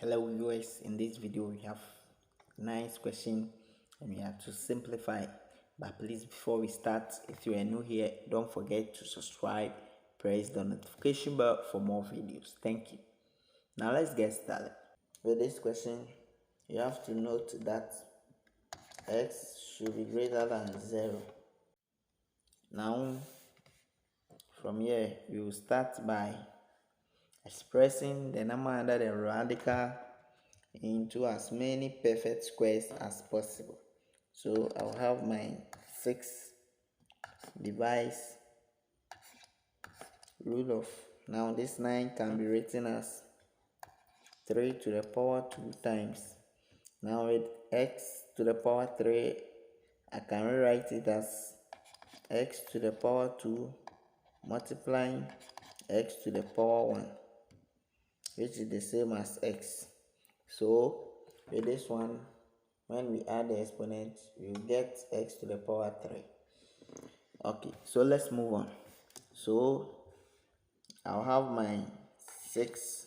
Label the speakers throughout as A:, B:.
A: Hello viewers, in this video we have nice question and we have to simplify. But please, before we start, if you are new here, don't forget to subscribe, press the notification bell for more videos. Thank you. Now let's get started. With this question, you have to note that x should be greater than 0. Now from here we will start by expressing the number under the radical into as many perfect squares as possible. So I'll have my 6 divides root of, now this 9 can be written as 3 to the power 2 times. Now with x to the power 3, I can rewrite it as x to the power 2 multiplying x to the power 1, which is the same as x. So with this one, when we add the exponent, we will get x to the power 3. Okay, so let's move on. So I'll have my 6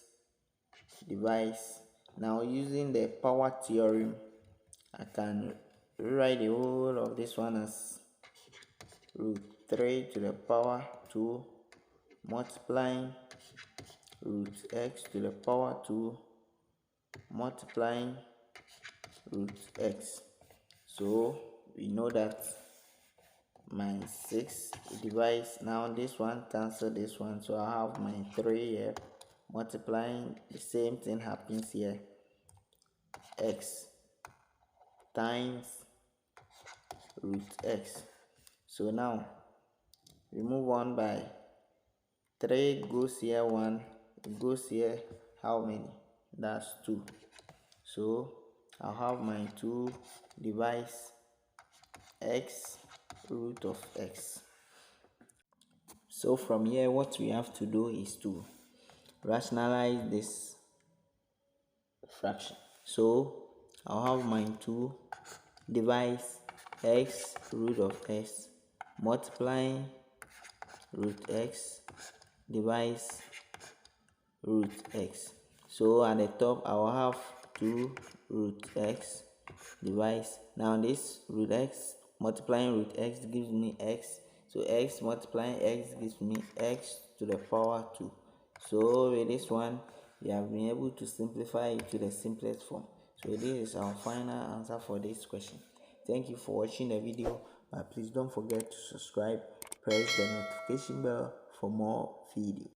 A: divides. Now using the power theorem, I can rewrite the whole of this one as root 3 to the power 2 multiplying root x to the power 2 multiplying root x. So we know that my 6 divides, now this one cancel this one, so I have my 3 here multiplying, the same thing happens here, x times root x. So now we move on by 3 goes here 1, it goes here how many? That's 2. So I'll have my 2 divides x root of x. So from here what we have to do is to rationalize this fraction. So I'll have my 2 divides x root of x multiplying root x divides root x. So at the top I will have 2 root x divides, now this root x multiplying root x gives me x, so x multiplying x gives me x to the power 2. So with this one we have been able to simplify it to the simplest form. So this is our final answer for this question. Thank you for watching the video, but please don't forget to subscribe, press the notification bell for more videos.